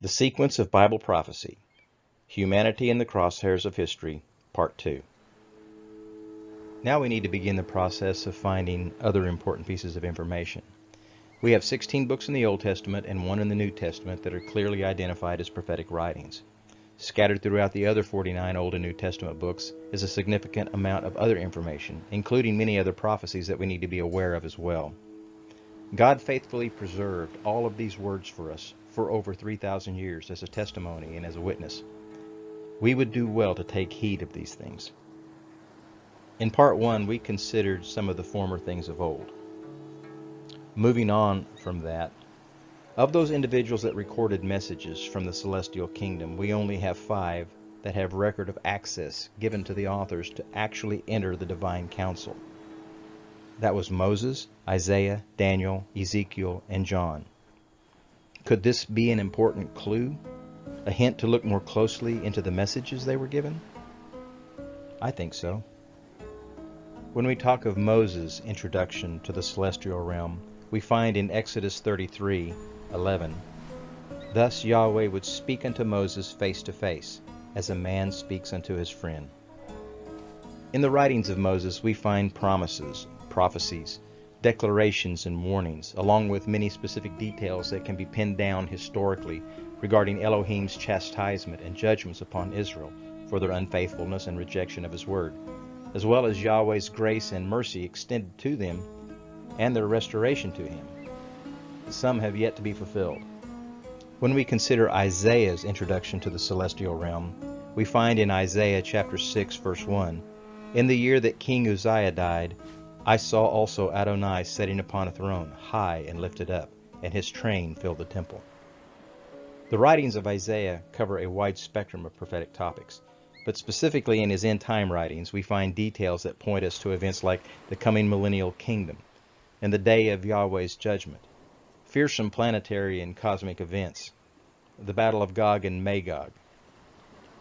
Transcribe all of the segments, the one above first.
The Sequence of Bible Prophecy, Humanity in the Crosshairs of History, Part 2. Now we need to begin the process of finding other important pieces of information. We have 16 books in the Old Testament and one in the New Testament that are clearly identified as prophetic writings. Scattered throughout the other 49 Old and New Testament books is a significant amount of other information, including many other prophecies that we need to be aware of as well. God faithfully preserved all of these words for us for over 3,000 years as a testimony and as a witness. We would do well to take heed of these things. In Part 1, we considered some of the former things of old. Moving on from that, of those individuals that recorded messages from the celestial kingdom, we only have 5 that have record of access given to the authors to actually enter the divine council. That was Moses, Isaiah, Daniel, Ezekiel, and John. Could this be an important clue? A hint to look more closely into the messages they were given? I think so. When we talk of Moses' introduction to the celestial realm, we find in Exodus 33:11, "Thus Yahweh would speak unto Moses face to face, as a man speaks unto his friend." In the writings of Moses, we find promises, prophecies, declarations, and warnings, along with many specific details that can be pinned down historically regarding Elohim's chastisement and judgments upon Israel for their unfaithfulness and rejection of his word, as well as Yahweh's grace and mercy extended to them and their restoration to him. Some have yet to be fulfilled. When we consider Isaiah's introduction to the celestial realm, we find in Isaiah chapter 6, verse 1, "In the year that King Uzziah died, I saw also Adonai sitting upon a throne, high and lifted up, and his train filled the temple." The writings of Isaiah cover a wide spectrum of prophetic topics, but specifically in his end-time writings, we find details that point us to events like the coming millennial kingdom and the day of Yahweh's judgment, fearsome planetary and cosmic events, the battle of Gog and Magog,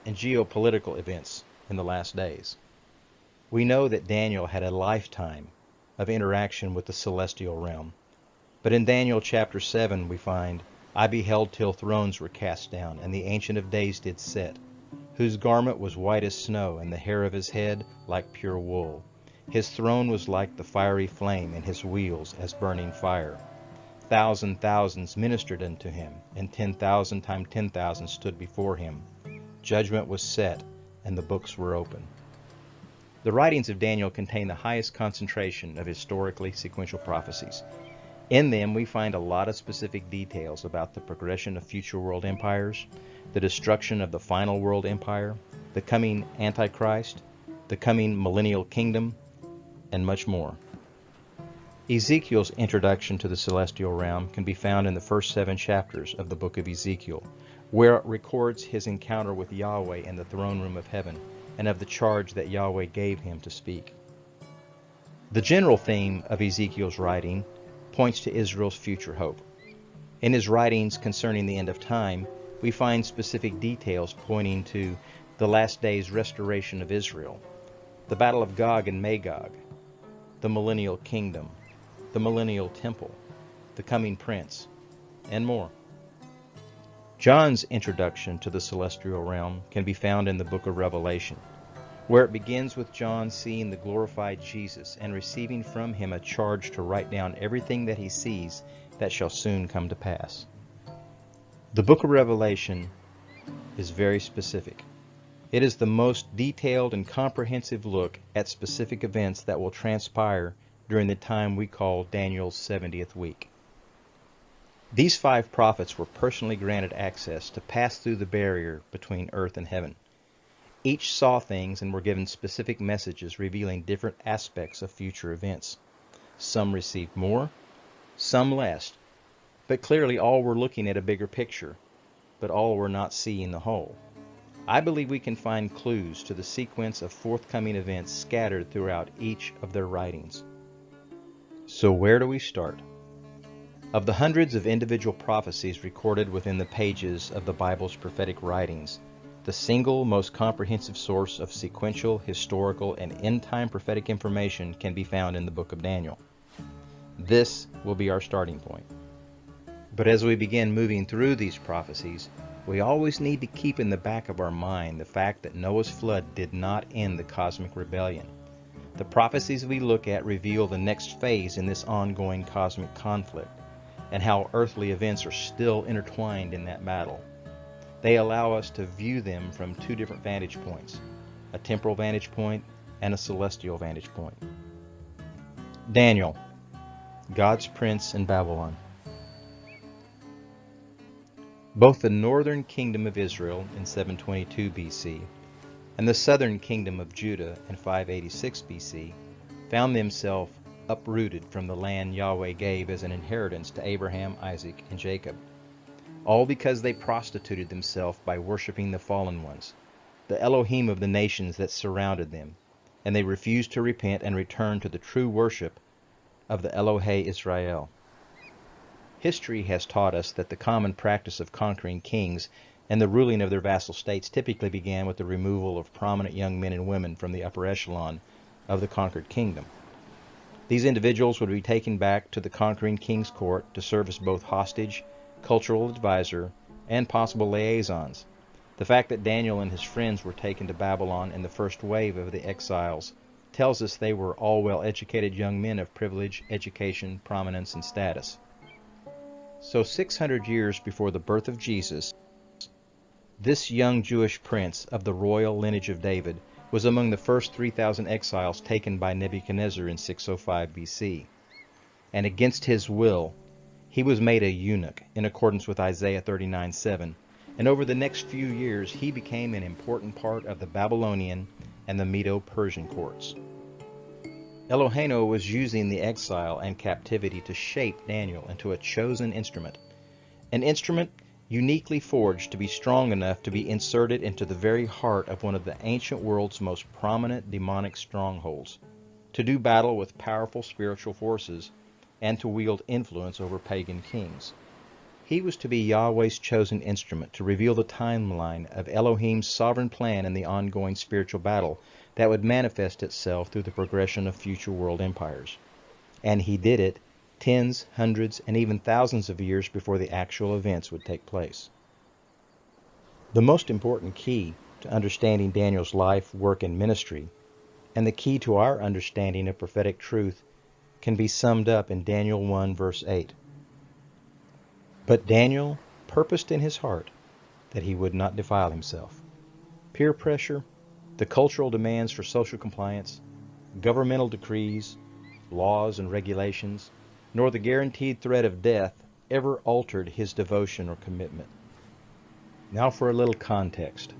and geopolitical events in the last days. We know that Daniel had a lifetime of interaction with the celestial realm, but in Daniel chapter 7 we find, "I beheld till thrones were cast down, and the Ancient of Days did sit, whose garment was white as snow, and the hair of his head like pure wool. His throne was like the fiery flame, and his wheels as burning fire. Thousands ministered unto him, and 10,000 times 10,000 stood before him. Judgment was set, and the books were open." The writings of Daniel contain the highest concentration of historically sequential prophecies. In them, we find a lot of specific details about the progression of future world empires, the destruction of the final world empire, the coming Antichrist, the coming millennial kingdom, and much more. Ezekiel's introduction to the celestial realm can be found in the first 7 chapters of the book of Ezekiel, where it records his encounter with Yahweh in the throne room of heaven, and of the charge that Yahweh gave him to speak. The general theme of Ezekiel's writing points to Israel's future hope. In his writings concerning the end of time, we find specific details pointing to the last days restoration of Israel, the battle of Gog and Magog, the millennial kingdom, the millennial temple, the coming prince, and more. John's introduction to the celestial realm can be found in the book of Revelation, where it begins with John seeing the glorified Jesus and receiving from him a charge to write down everything that he sees that shall soon come to pass. The book of Revelation is very specific. It is the most detailed and comprehensive look at specific events that will transpire during the time we call Daniel's 70th week. These 5 prophets were personally granted access to pass through the barrier between earth and heaven. Each saw things and were given specific messages revealing different aspects of future events. Some received more, some less, but clearly all were looking at a bigger picture, but all were not seeing the whole. I believe we can find clues to the sequence of forthcoming events scattered throughout each of their writings. So where do we start? Of the hundreds of individual prophecies recorded within the pages of the Bible's prophetic writings, the single most comprehensive source of sequential, historical, and end-time prophetic information can be found in the book of Daniel. This will be our starting point. But as we begin moving through these prophecies, we always need to keep in the back of our mind the fact that Noah's flood did not end the cosmic rebellion. The prophecies we look at reveal the next phase in this ongoing cosmic conflict, and how earthly events are still intertwined in that battle. They allow us to view them from two different vantage points, a temporal vantage point and a celestial vantage point. Daniel, God's prince in Babylon. Both the northern kingdom of Israel in 722 BC and the southern kingdom of Judah in 586 BC found themselves uprooted from the land Yahweh gave as an inheritance to Abraham, Isaac, and Jacob, all because they prostituted themselves by worshiping the fallen ones, the Elohim of the nations that surrounded them, and they refused to repent and return to the true worship of the Elohe Israel. History has taught us that the common practice of conquering kings and the ruling of their vassal states typically began with the removal of prominent young men and women from the upper echelon of the conquered kingdom. These individuals would be taken back to the conquering king's court to serve as both hostage, cultural advisor, and possible liaisons. The fact that Daniel and his friends were taken to Babylon in the first wave of the exiles tells us they were all well-educated young men of privilege, education, prominence, and status. So 600 years before the birth of Jesus, this young Jewish prince of the royal lineage of David was among the first 3,000 exiles taken by Nebuchadnezzar in 605 BC. And against his will, he was made a eunuch in accordance with Isaiah 39:7, and over the next few years he became an important part of the Babylonian and the Medo-Persian courts. Eloheinu was using the exile and captivity to shape Daniel into a chosen instrument, an instrument uniquely forged to be strong enough to be inserted into the very heart of one of the ancient world's most prominent demonic strongholds, to do battle with powerful spiritual forces, and to wield influence over pagan kings. He was to be Yahweh's chosen instrument to reveal the timeline of Elohim's sovereign plan in the ongoing spiritual battle that would manifest itself through the progression of future world empires. And he did it tens, hundreds, and even thousands of years before the actual events would take place. The most important key to understanding Daniel's life, work, and ministry, and the key to our understanding of prophetic truth, can be summed up in Daniel 1 verse 8. But Daniel purposed in his heart that he would not defile himself. Peer pressure, the cultural demands for social compliance, governmental decrees, laws and regulations, nor the guaranteed threat of death ever altered his devotion or commitment. Now for a little context.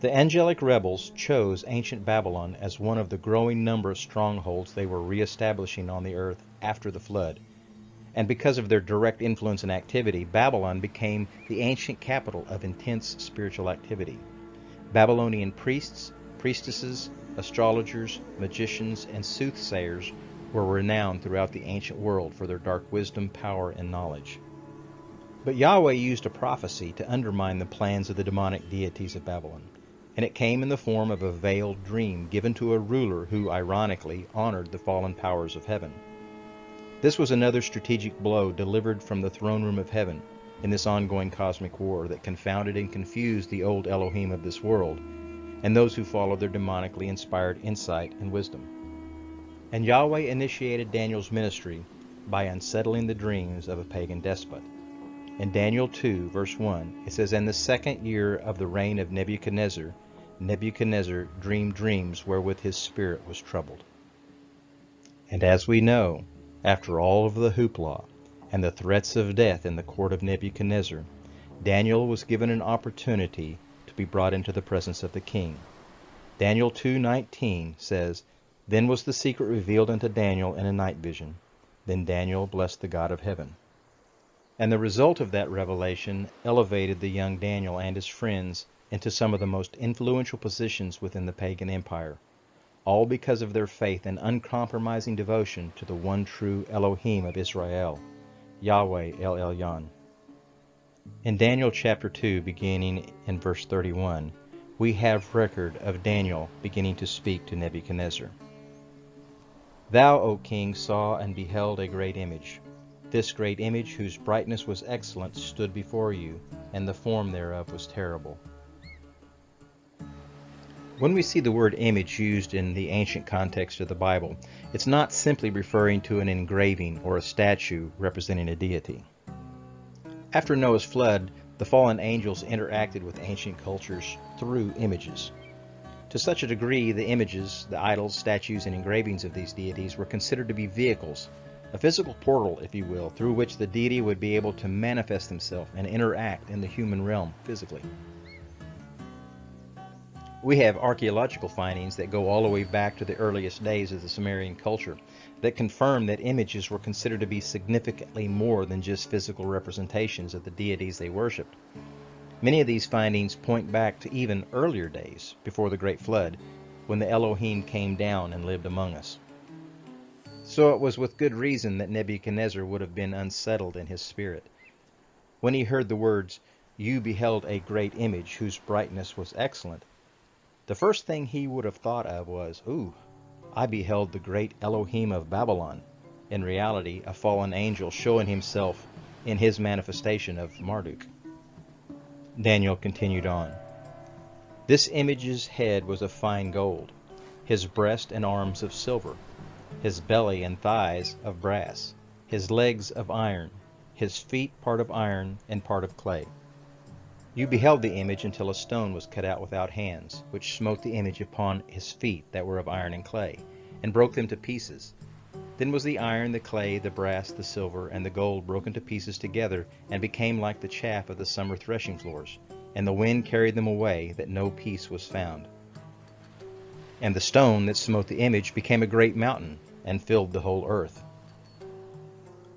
The angelic rebels chose ancient Babylon as one of the growing number of strongholds they were reestablishing on the earth after the flood. And because of their direct influence and activity, Babylon became the ancient capital of intense spiritual activity. Babylonian priests, priestesses, astrologers, magicians, and soothsayers were renowned throughout the ancient world for their dark wisdom, power, and knowledge. But Yahweh used a prophecy to undermine the plans of the demonic deities of Babylon, and it came in the form of a veiled dream given to a ruler who, ironically, honored the fallen powers of heaven. This was another strategic blow delivered from the throne room of heaven in this ongoing cosmic war that confounded and confused the old Elohim of this world and those who followed their demonically inspired insight and wisdom. And Yahweh initiated Daniel's ministry by unsettling the dreams of a pagan despot. In Daniel 2, verse 1, it says, "In the second year of the reign of Nebuchadnezzar, Nebuchadnezzar dreamed dreams wherewith his spirit was troubled." And as we know, after all of the hoopla and the threats of death in the court of Nebuchadnezzar, Daniel was given an opportunity to be brought into the presence of the king. Daniel 2:19 says, "Then was the secret revealed unto Daniel in a night vision. Then Daniel blessed the God of heaven." And the result of that revelation elevated the young Daniel and his friends into some of the most influential positions within the pagan empire, all because of their faith and uncompromising devotion to the one true Elohim of Israel, Yahweh El Elyon. In Daniel chapter 2, beginning in verse 31, we have record of Daniel beginning to speak to Nebuchadnezzar. "Thou, O king, saw and beheld a great image. this great image, whose brightness was excellent, stood before you, and the form thereof was terrible. When we see the word image used in the ancient context of the Bible, it's not simply referring to an engraving or a statue representing a deity. After Noah's flood, the fallen angels interacted with ancient cultures through images. To such a degree, the images, the idols, statues, and engravings of these deities were considered to be vehicles, a physical portal, if you will, through which the deity would be able to manifest himself and interact in the human realm physically. We have archaeological findings that go all the way back to the earliest days of the Sumerian culture that confirm that images were considered to be significantly more than just physical representations of the deities they worshipped. Many of these findings point back to even earlier days, before the Great Flood, when the Elohim came down and lived among us. So it was with good reason that Nebuchadnezzar would have been unsettled in his spirit. When he heard the words, "You beheld a great image whose brightness was excellent," the first thing he would have thought of was, "Ooh, I beheld the great Elohim of Babylon," in reality a fallen angel showing himself in his manifestation of Marduk. Daniel continued on. "This image's head was of fine gold, his breast and arms of silver, his belly and thighs of brass, his legs of iron, his feet part of iron and part of clay. You beheld the image until a stone was cut out without hands, which smote the image upon his feet that were of iron and clay, and broke them to pieces. Then was the iron, the clay, the brass, the silver, and the gold broken to pieces together, and became like the chaff of the summer threshing floors, and the wind carried them away, that no piece was found. And the stone that smote the image became a great mountain, and filled the whole earth.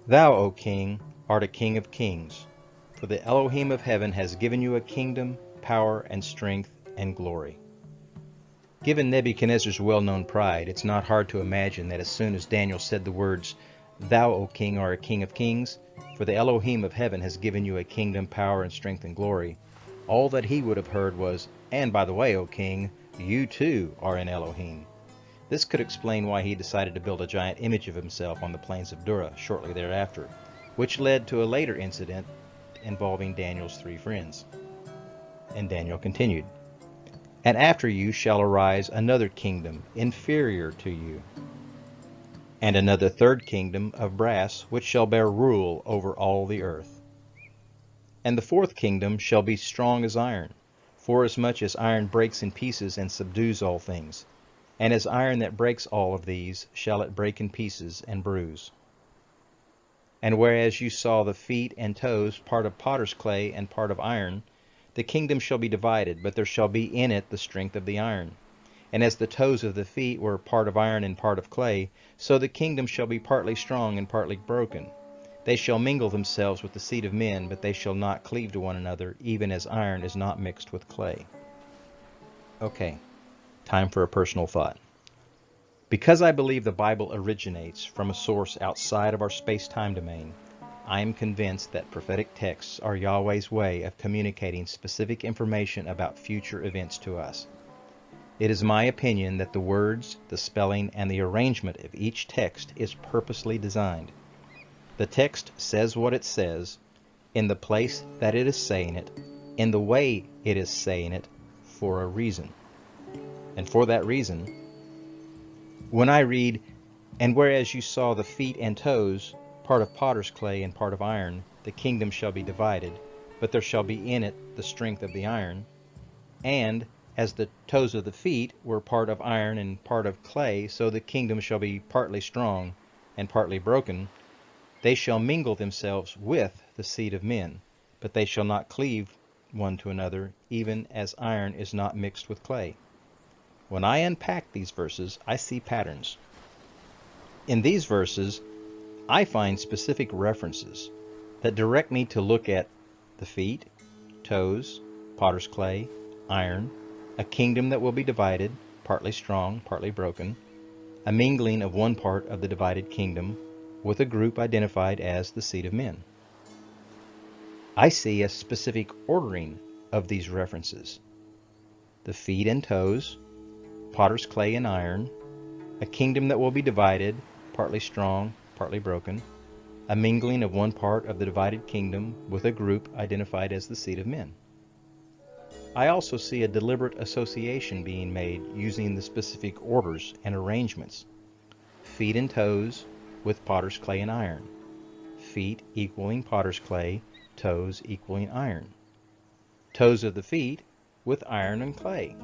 Thou, O king, art a king of kings, for the Elohim of heaven has given you a kingdom, power, and strength, and glory." Given Nebuchadnezzar's well-known pride, it's not hard to imagine that as soon as Daniel said the words, "Thou, O king, art a king of kings, for the Elohim of heaven has given you a kingdom, power, and strength, and glory," all that he would have heard was, "And by the way, O king, you too are an Elohim." This could explain why he decided to build a giant image of himself on the plains of Dura shortly thereafter, which led to a later incident involving Daniel's 3 friends. And Daniel continued, "And after you shall arise another kingdom inferior to you, and another third kingdom of brass, which shall bear rule over all the earth. And the fourth kingdom shall be strong as iron, forasmuch as iron breaks in pieces and subdues all things. And as iron that breaks all of these, shall it break in pieces and bruise. And whereas you saw the feet and toes, part of potter's clay and part of iron, the kingdom shall be divided, but there shall be in it the strength of the iron. And as the toes of the feet were part of iron and part of clay, so the kingdom shall be partly strong and partly broken. They shall mingle themselves with the seed of men, but they shall not cleave to one another, even as iron is not mixed with clay." Okay, time for a personal thought. Because I believe the Bible originates from a source outside of our space-time domain, I am convinced that prophetic texts are Yahweh's way of communicating specific information about future events to us. It is my opinion that the words, the spelling, and the arrangement of each text is purposely designed. The text says what it says, in the place that it is saying it, in the way it is saying it, for a reason. And for that reason, when I read, "And whereas you saw the feet and toes, part of potter's clay and part of iron, the kingdom shall be divided, but there shall be in it the strength of the iron," and "as the toes of the feet were part of iron and part of clay, so the kingdom shall be partly strong and partly broken, they shall mingle themselves with the seed of men, but they shall not cleave one to another, even as iron is not mixed with clay." When I unpack these verses, I see patterns. In these verses, I find specific references that direct me to look at the feet, toes, potter's clay, iron, a kingdom that will be divided, partly strong, partly broken, a mingling of one part of the divided kingdom with a group identified as the seed of men. I see a specific ordering of these references: the feet and toes, potter's clay and iron, a kingdom that will be divided, partly strong, partly broken, a mingling of one part of the divided kingdom with a group identified as the seed of men. I also see a deliberate association being made using the specific orders and arrangements. Feet and toes with potter's clay and iron. Feet equaling potter's clay, toes equaling iron. Toes of the feet with iron and clay.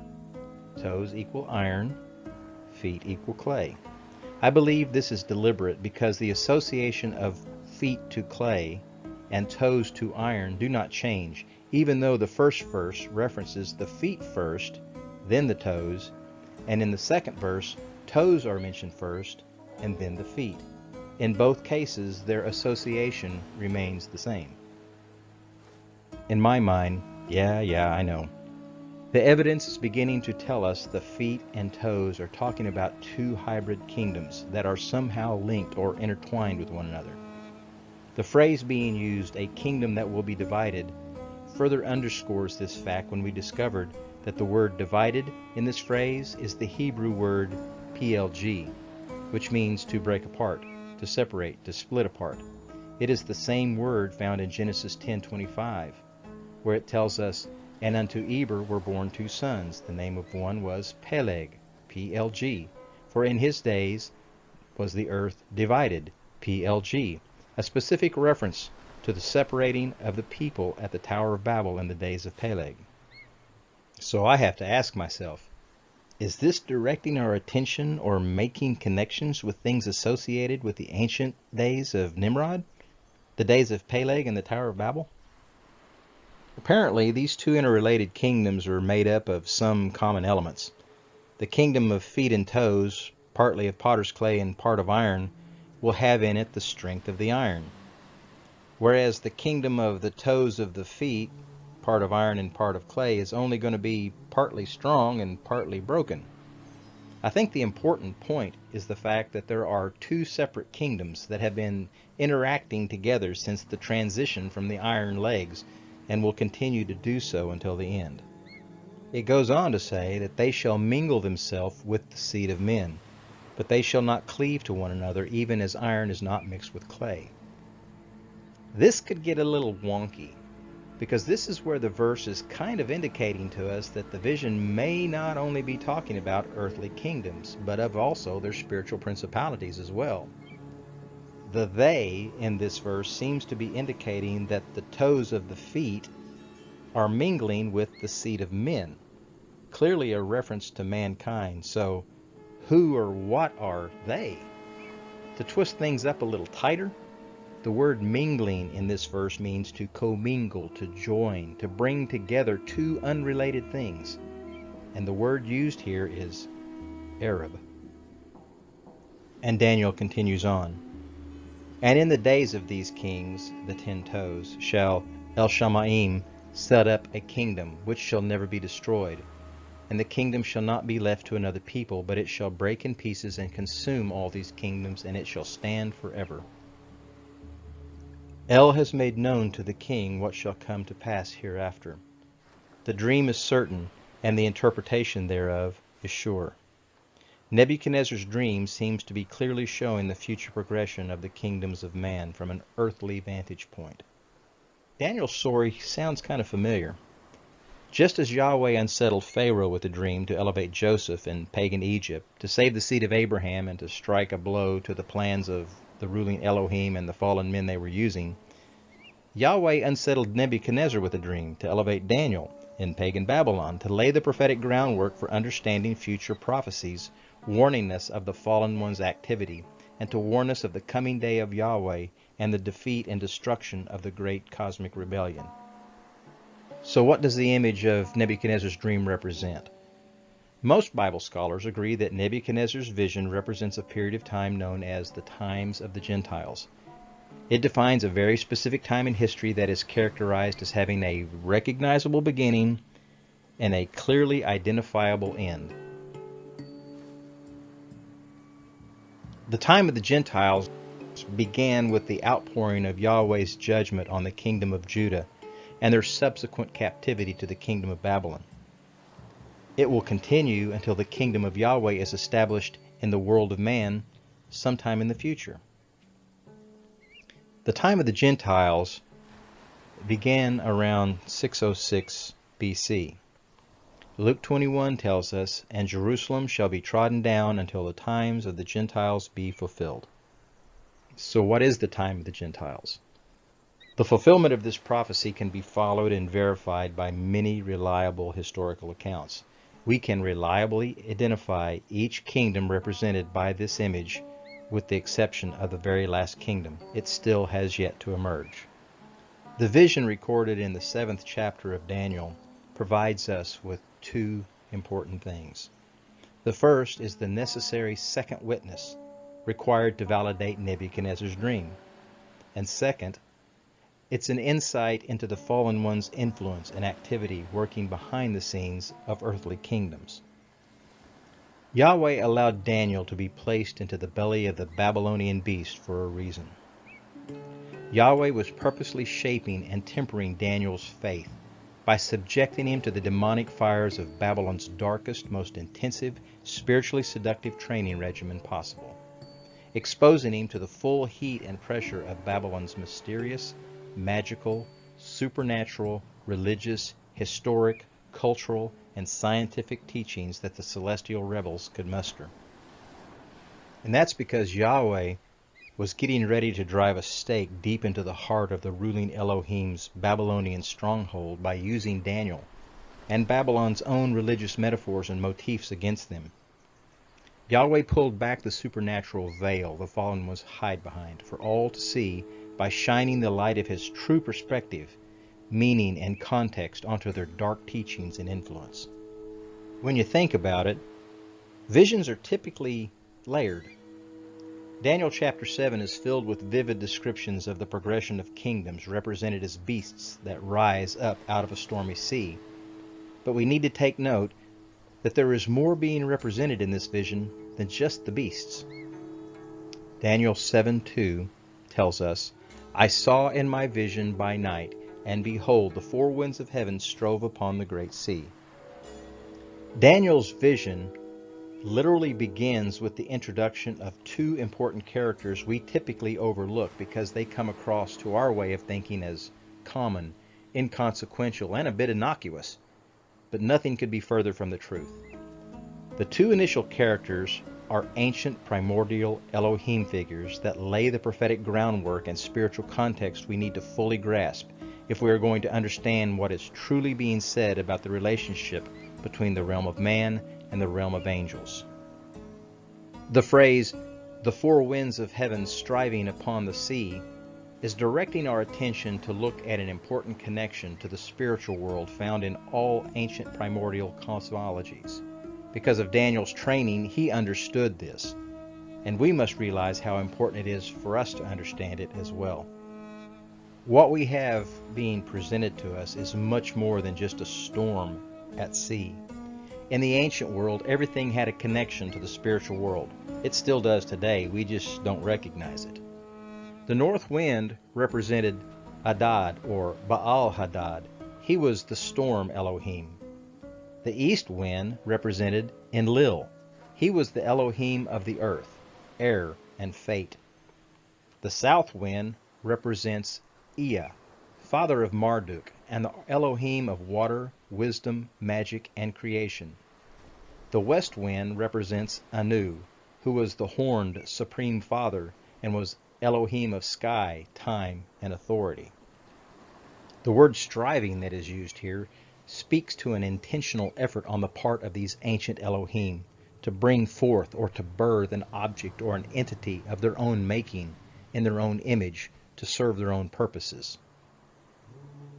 Toes equal iron, feet equal clay. I believe this is deliberate because the association of feet to clay and toes to iron do not change, even though the first verse references the feet first, then the toes, and in the second verse, toes are mentioned first, and then the feet. In both cases, their association remains the same. In my mind, yeah, I know. The evidence is beginning to tell us the feet and toes are talking about two hybrid kingdoms that are somehow linked or intertwined with one another. The phrase being used, a kingdom that will be divided, further underscores this fact when we discovered that the word divided in this phrase is the Hebrew word plg, which means to break apart, to separate, to split apart. It is the same word found in Genesis 10:25, where it tells us, "And unto Eber were born two sons. The name of one was Peleg, PLG, for in his days was the earth divided, PLG," a specific reference to the separating of the people at the Tower of Babel in the days of Peleg. So I have to ask myself, is this directing our attention or making connections with things associated with the ancient days of Nimrod, the days of Peleg and the Tower of Babel? Apparently, these two interrelated kingdoms are made up of some common elements. The kingdom of feet and toes, partly of potter's clay and part of iron, will have in it the strength of the iron, whereas the kingdom of the toes of the feet, part of iron and part of clay, is only going to be partly strong and partly broken. I think the important point is the fact that there are two separate kingdoms that have been interacting together since the transition from the iron legs and will continue to do so until the end. It goes on to say that they shall mingle themselves with the seed of men, but they shall not cleave to one another, even as iron is not mixed with clay. This could get a little wonky, because this is where the verse is kind of indicating to us that the vision may not only be talking about earthly kingdoms, but of also their spiritual principalities as well. The "they" in this verse seems to be indicating that the toes of the feet are mingling with the seed of men, clearly a reference to mankind. So who or what are they? To twist things up a little tighter, the word mingling in this verse means to commingle, to join, to bring together two unrelated things. And the word used here is Arab. And Daniel continues on. "And in the days of these kings, the 10 toes, shall El Shamma'im set up a kingdom, which shall never be destroyed. And the kingdom shall not be left to another people, but it shall break in pieces and consume all these kingdoms, and it shall stand forever. El has made known to the king what shall come to pass hereafter. The dream is certain, and the interpretation thereof is sure." Nebuchadnezzar's dream seems to be clearly showing the future progression of the kingdoms of man from an earthly vantage point. Daniel's story sounds kind of familiar. Just as Yahweh unsettled Pharaoh with a dream to elevate Joseph in pagan Egypt, to save the seed of Abraham and to strike a blow to the plans of the ruling Elohim and the fallen men they were using, Yahweh unsettled Nebuchadnezzar with a dream to elevate Daniel in pagan Babylon, to lay the prophetic groundwork for understanding future prophecies, warning us of the fallen one's activity, and to warn us of the coming day of Yahweh and the defeat and destruction of the great cosmic rebellion. So what does the image of Nebuchadnezzar's dream represent? Most Bible scholars agree that Nebuchadnezzar's vision represents a period of time known as the times of the Gentiles. It defines a very specific time in history that is characterized as having a recognizable beginning and a clearly identifiable end. The time of the Gentiles began with the outpouring of Yahweh's judgment on the kingdom of Judah and their subsequent captivity to the kingdom of Babylon. It will continue until the kingdom of Yahweh is established in the world of man sometime in the future. The time of the Gentiles began around 606 BC. Luke 21 tells us, "And Jerusalem shall be trodden down until the times of the Gentiles be fulfilled." So what is the time of the Gentiles? The fulfillment of this prophecy can be followed and verified by many reliable historical accounts. We can reliably identify each kingdom represented by this image, with the exception of the very last kingdom. It still has yet to emerge. The vision recorded in the 7th chapter of Daniel provides us with two important things. The first is the necessary second witness required to validate Nebuchadnezzar's dream. And second, it's an insight into the fallen one's influence and activity working behind the scenes of earthly kingdoms. Yahweh allowed Daniel to be placed into the belly of the Babylonian beast for a reason. Yahweh was purposely shaping and tempering Daniel's faith by subjecting him to the demonic fires of Babylon's darkest, most intensive, spiritually seductive training regimen possible, exposing him to the full heat and pressure of Babylon's mysterious, magical, supernatural, religious, historic, cultural, and scientific teachings that the celestial rebels could muster. And that's because Yahweh was getting ready to drive a stake deep into the heart of the ruling Elohim's Babylonian stronghold by using Daniel and Babylon's own religious metaphors and motifs against them. Yahweh pulled back the supernatural veil the fallen ones hide behind for all to see by shining the light of his true perspective, meaning, and context onto their dark teachings and influence. When you think about it, visions are typically layered. Daniel chapter 7 is filled with vivid descriptions of the progression of kingdoms represented as beasts that rise up out of a stormy sea. But we need to take note that there is more being represented in this vision than just the beasts. Daniel 7:2 tells us, "I saw in my vision by night, and behold, the four winds of heaven strove upon the great sea." Daniel's vision literally begins with the introduction of two important characters we typically overlook because they come across to our way of thinking as common, inconsequential, and a bit innocuous. But nothing could be further from the truth. The two initial characters are ancient primordial Elohim figures that lay the prophetic groundwork and spiritual context we need to fully grasp if we are going to understand what is truly being said about the relationship between the realm of man and the realm of angels. The phrase, "the four winds of heaven striving upon the sea," is directing our attention to look at an important connection to the spiritual world found in all ancient primordial cosmologies. Because of Daniel's training, he understood this, and we must realize how important it is for us to understand it as well. What we have being presented to us is much more than just a storm at sea. In the ancient world, everything had a connection to the spiritual world. It still does today, we just don't recognize it. The north wind represented Adad, or Baal Hadad. He was the storm Elohim. The east wind represented Enlil. He was the Elohim of the earth, air, and fate. The south wind represents Ea, father of Marduk, and the Elohim of water, wisdom, magic, and creation. The west wind represents Anu, who was the horned supreme father and was Elohim of sky, time, and authority. The word striving that is used here speaks to an intentional effort on the part of these ancient Elohim to bring forth or to birth an object or an entity of their own making in their own image to serve their own purposes.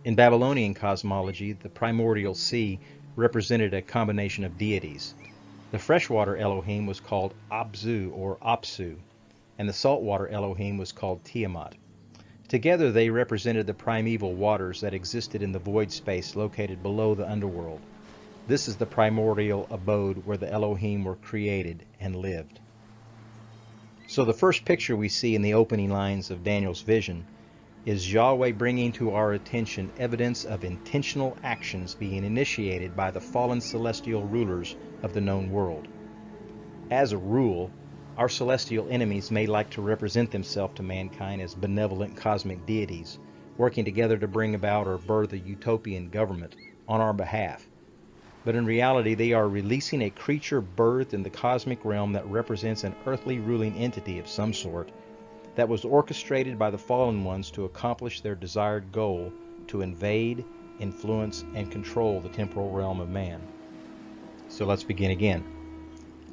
In Babylonian cosmology, the primordial sea represented a combination of deities. The freshwater Elohim was called Abzu or Apsu, and the saltwater Elohim was called Tiamat. Together they represented the primeval waters that existed in the void space located below the underworld. This is the primordial abode where the Elohim were created and lived. So the first picture we see in the opening lines of Daniel's vision is Yahweh bringing to our attention evidence of intentional actions being initiated by the fallen celestial rulers of the known world. As a rule, Our celestial enemies may like to represent themselves to mankind as benevolent cosmic deities, working together to bring about or birth a utopian government on our behalf. But in reality, they are releasing a creature birthed in the cosmic realm that represents an earthly ruling entity of some sort that was orchestrated by the fallen ones to accomplish their desired goal to invade, influence, and control the temporal realm of man. So let's begin again.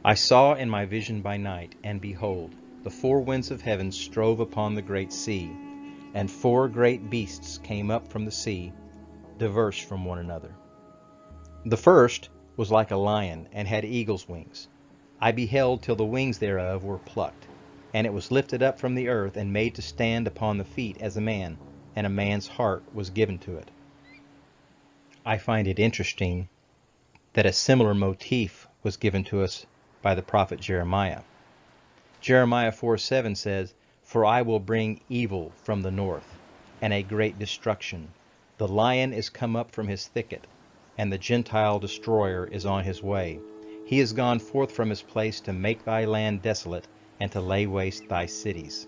I saw in my vision by night, and behold, the four winds of heaven strove upon the great sea, and four great beasts came up from the sea, diverse from one another. The first was like a lion, and had eagle's wings. I beheld till the wings thereof were plucked, and it was lifted up from the earth, and made to stand upon the feet as a man, and a man's heart was given to it. I find it interesting that a similar motif was given to us by the prophet Jeremiah. Jeremiah 4:7 says, "For I will bring evil from the north, and a great destruction. The lion is come up from his thicket, and the Gentile destroyer is on his way. He is gone forth from his place to make thy land desolate, and to lay waste thy cities."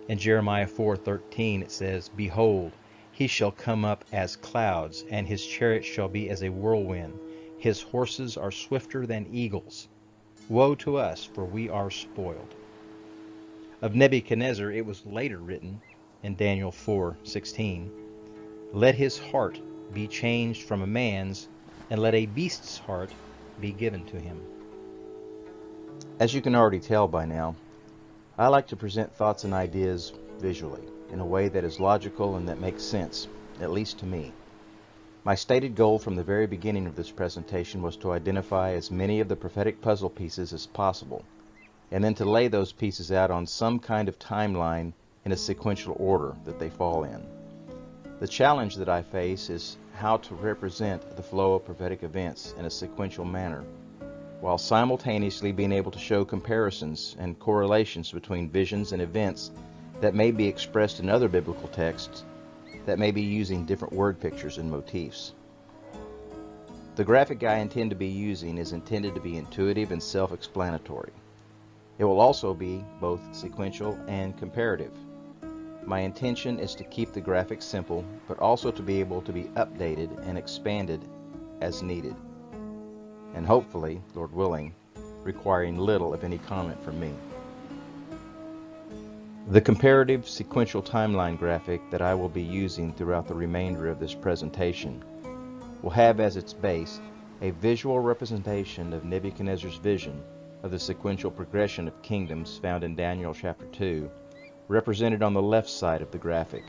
In Jeremiah 4:13 it says, "Behold, he shall come up as clouds, and his chariot shall be as a whirlwind. His horses are swifter than eagles. Woe to us, for we are spoiled." Of Nebuchadnezzar it was later written in Daniel 4:16, "Let his heart be changed from a man's, and let a beast's heart be given to him." As you can already tell by now, I like to present thoughts and ideas visually, in a way that is logical and that makes sense, at least to me. My stated goal from the very beginning of this presentation was to identify as many of the prophetic puzzle pieces as possible, and then to lay those pieces out on some kind of timeline in a sequential order that they fall in. The challenge that I face is how to represent the flow of prophetic events in a sequential manner, while simultaneously being able to show comparisons and correlations between visions and events that may be expressed in other biblical texts that may be using different word pictures and motifs. The graphic I intend to be using is intended to be intuitive and self-explanatory. It will also be both sequential and comparative. My intention is to keep the graphic simple, but also to be able to be updated and expanded as needed, and hopefully, Lord willing, requiring little if any comment from me. The comparative sequential timeline graphic that I will be using throughout the remainder of this presentation will have as its base a visual representation of Nebuchadnezzar's vision of the sequential progression of kingdoms found in Daniel chapter 2, represented on the left side of the graphic,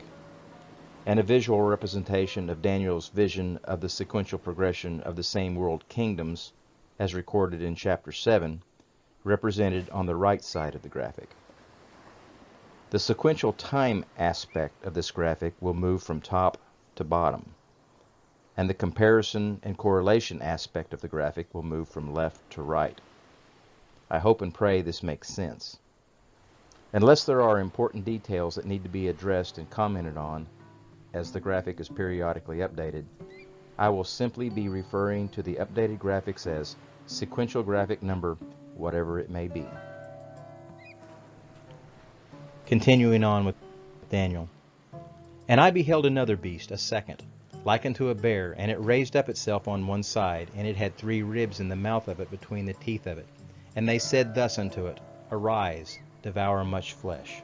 and a visual representation of Daniel's vision of the sequential progression of the same world kingdoms as recorded in chapter 7, represented on the right side of the graphic. The sequential time aspect of this graphic will move from top to bottom, and the comparison and correlation aspect of the graphic will move from left to right. I hope and pray this makes sense. Unless there are important details that need to be addressed and commented on, as the graphic is periodically updated, I will simply be referring to the updated graphics as sequential graphic number, whatever it may be. Continuing on with Daniel. "And I beheld another beast, a second, like unto a bear, and it raised up itself on one side, and it had 3 ribs in the mouth of it between the teeth of it. And they said thus unto it, Arise, devour much flesh."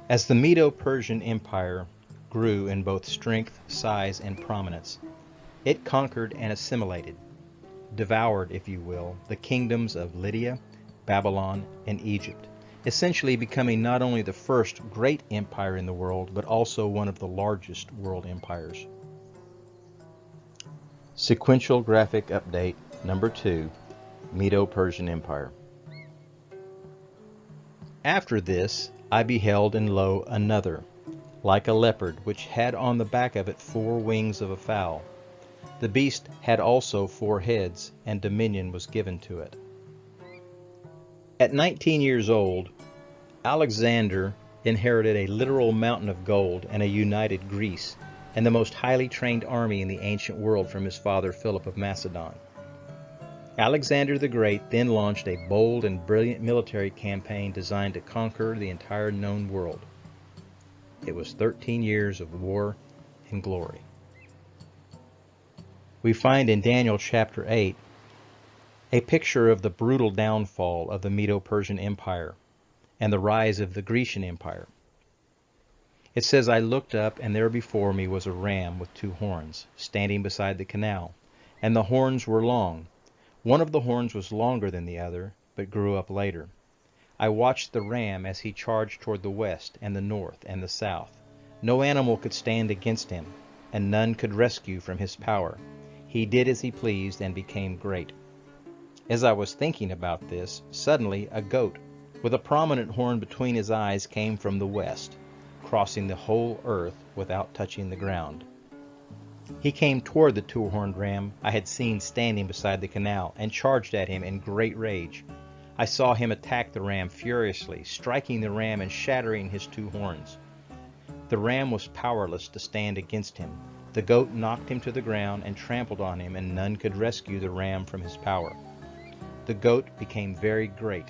As the Medo-Persian Empire grew in both strength, size, and prominence, it conquered and assimilated, devoured, if you will, the kingdoms of Lydia, Babylon, and Egypt, essentially becoming not only the first great empire in the world, but also one of the largest world empires. Sequential graphic update number 2, Medo-Persian Empire. "After this I beheld, and lo, another, like a leopard, which had on the back of it 4 wings of a fowl. The beast had also 4 heads, and dominion was given to it." At 19 years old, Alexander inherited a literal mountain of gold and a united Greece, and the most highly trained army in the ancient world from his father Philip of Macedon. Alexander the Great then launched a bold and brilliant military campaign designed to conquer the entire known world. It was 13 years of war and glory. We find in Daniel chapter 8 a picture of the brutal downfall of the Medo-Persian Empire and the rise of the Grecian Empire. It says, "I looked up, and there before me was a ram with 2 horns, standing beside the canal, and the horns were long. One of the horns was longer than the other, but grew up later. I watched the ram as he charged toward the west and the north and the south. No animal could stand against him, and none could rescue from his power. He did as he pleased and became great." As I was thinking about this, suddenly a goat with a prominent horn between his eyes came from the west, crossing the whole earth without touching the ground. He came toward the 2-horned ram I had seen standing beside the canal and charged at him in great rage. I saw him attack the ram furiously, striking the ram and shattering his 2 horns. The ram was powerless to stand against him. The goat knocked him to the ground and trampled on him, and none could rescue the ram from his power. The goat became very great,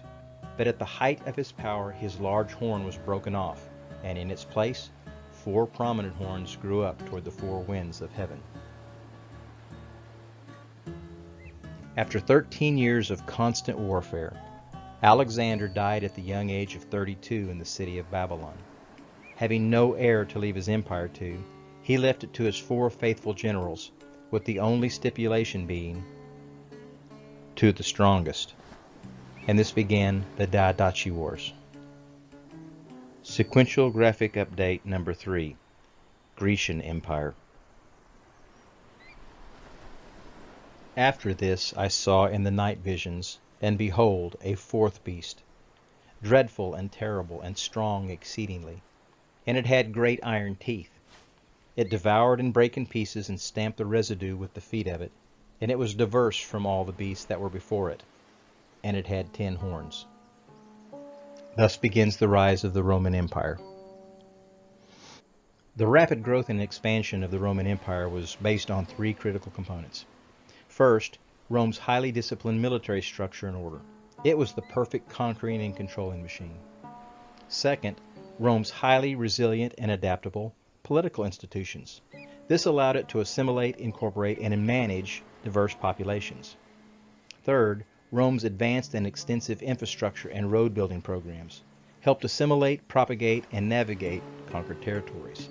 but at the height of his power his large horn was broken off, and in its place 4 prominent horns grew up toward the 4 winds of heaven. After 13 years of constant warfare, Alexander died at the young age of 32 in the city of Babylon. Having no heir to leave his empire to, he left it to his 4 faithful generals, with the only stipulation being, "to the strongest." And this began the Diadochi Wars. Sequential graphic update number 3, Grecian Empire. After this I saw in the night visions, and behold, a 4th beast, dreadful and terrible and strong exceedingly, and it had great iron teeth. It devoured and brake in pieces and stamped the residue with the feet of it, and it was diverse from all the beasts that were before it, and it had 10 horns. Thus begins the rise of the Roman Empire. The rapid growth and expansion of the Roman Empire was based on 3 critical components. First, Rome's highly disciplined military structure and order. It was the perfect conquering and controlling machine. Second, Rome's highly resilient and adaptable political institutions. This allowed it to assimilate, incorporate, and manage diverse populations. Third, Rome's advanced and extensive infrastructure and road building programs helped assimilate, propagate, and navigate conquered territories.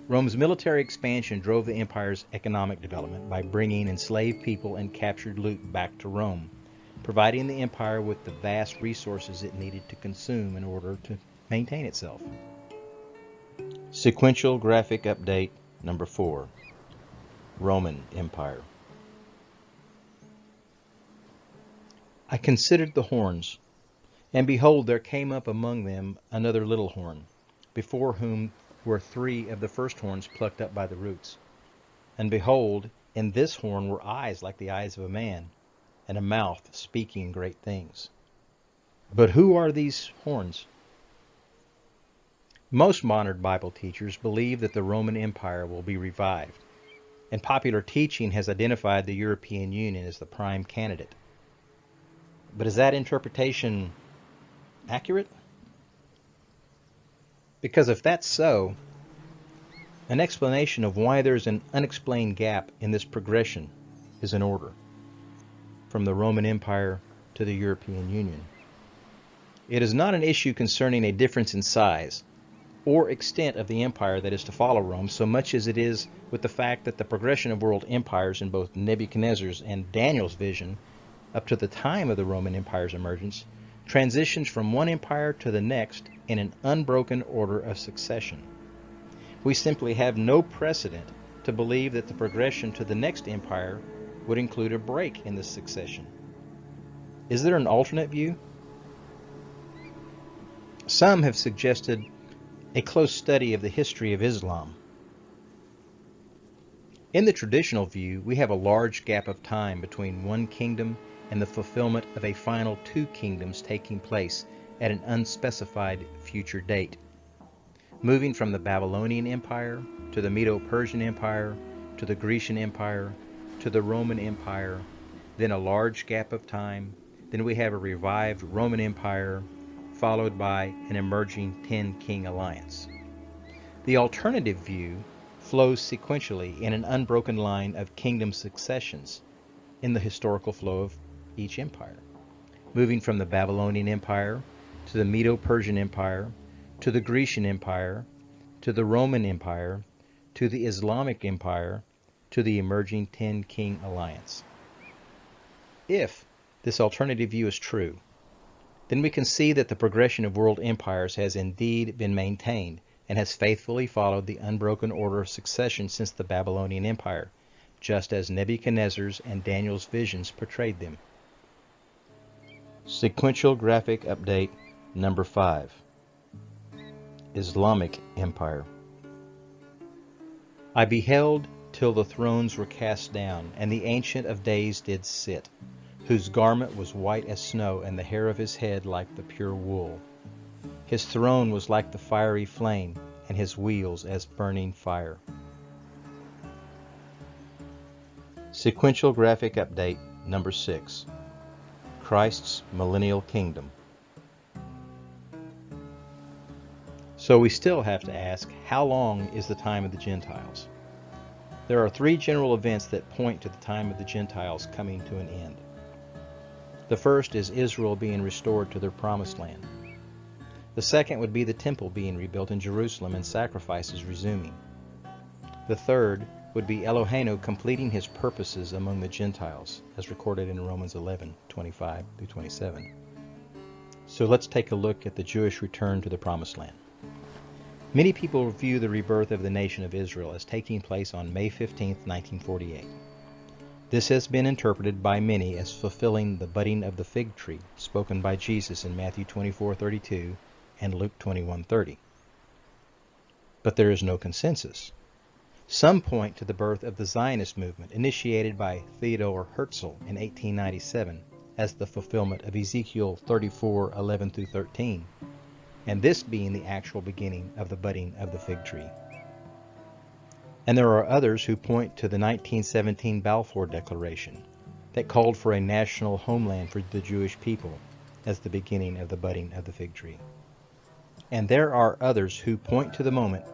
Rome's military expansion drove the empire's economic development by bringing enslaved people and captured loot back to Rome, providing the empire with the vast resources it needed to consume in order to maintain itself. Sequential graphic update number 4, Roman Empire. I considered the horns, and behold, there came up among them another little horn, before whom were 3 of the first horns plucked up by the roots. And behold, in this horn were eyes like the eyes of a man, and a mouth speaking great things. But who are these horns? Most modern Bible teachers believe that the Roman Empire will be revived, and popular teaching has identified the European Union as the prime candidate. But is that interpretation accurate? Because if that's so, an explanation of why there's an unexplained gap in this progression is in order, from the Roman Empire to the European Union. It is not an issue concerning a difference in size or extent of the empire that is to follow Rome, so much as it is with the fact that the progression of world empires in both Nebuchadnezzar's and Daniel's vision up to the time of the Roman Empire's emergence transitions from one empire to the next in an unbroken order of succession. We simply have no precedent to believe that the progression to the next empire would include a break in this succession. Is there an alternate view? Some have suggested a close study of the history of Islam. In the traditional view, we have a large gap of time between one kingdom and the fulfillment of a final 2 kingdoms taking place at an unspecified future date, moving from the Babylonian Empire to the Medo-Persian Empire to the Grecian Empire to the Roman Empire then a large gap of time, then we have a revived Roman Empire, followed by an emerging 10-king alliance. The alternative view flows sequentially in an unbroken line of kingdom successions in the historical flow of each empire, moving from the Babylonian Empire to the Medo-Persian Empire to the Grecian Empire to the Roman Empire to the Islamic Empire to the emerging 10-king alliance. If this alternative view is true, then we can see that the progression of world empires has indeed been maintained and has faithfully followed the unbroken order of succession since the Babylonian Empire, just as Nebuchadnezzar's and Daniel's visions portrayed them. Sequential graphic update number 5. Islamic Empire. I beheld till the thrones were cast down, and the Ancient of Days did sit, whose garment was white as snow, and the hair of his head like the pure wool. His throne was like the fiery flame, and his wheels as burning fire. Sequential graphic update number 6. Christ's millennial kingdom. So we still have to ask, how long is the time of the Gentiles? There are 3 general events that point to the time of the Gentiles coming to an end. The first is Israel being restored to their promised land. The second would be the temple being rebuilt in Jerusalem and sacrifices resuming. The third would be Eloheinu completing his purposes among the Gentiles, as recorded in Romans 11:25-27. So let's take a look at the Jewish return to the promised land. Many people view the rebirth of the nation of Israel as taking place on May 15, 1948. This has been interpreted by many as fulfilling the budding of the fig tree spoken by Jesus in Matthew 24:32 and Luke 21:30. But there is no consensus. Some point to the birth of the Zionist movement initiated by Theodor Herzl in 1897 as the fulfillment of Ezekiel 34:11-13, and this being the actual beginning of the budding of the fig tree. And there are others who point to the 1917 Balfour Declaration that called for a national homeland for the Jewish people as the beginning of the budding of the fig tree. And there are others who point to the moment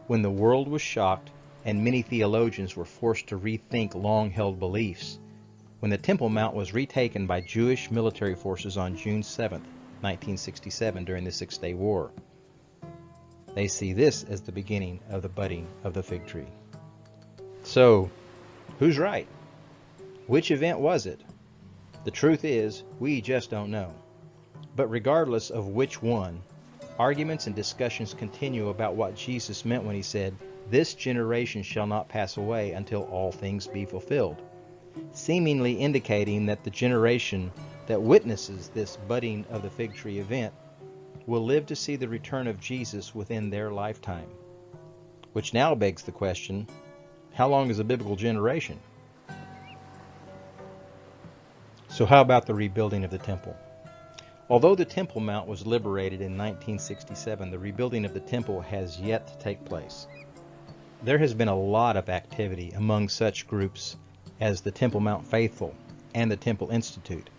when the world was shocked and many theologians were forced to rethink long-held beliefs, when the Temple Mount was retaken by Jewish military forces on June 7, 1967, during the Six-Day War. They see this as the beginning of the budding of the fig tree. So, who's right? Which event was it? The truth is, we just don't know. But regardless of which one, arguments and discussions continue about what Jesus meant when he said, "This generation shall not pass away until all things be fulfilled," seemingly indicating that the generation that witnesses this budding of the fig tree event will live to see the return of Jesus within their lifetime. Which now begs the question, how long is a biblical generation? So how about the rebuilding of the temple? Although the Temple Mount was liberated in 1967, the rebuilding of the temple has yet to take place. There has been a lot of activity among such groups as the Temple Mount Faithful and the Temple Institute,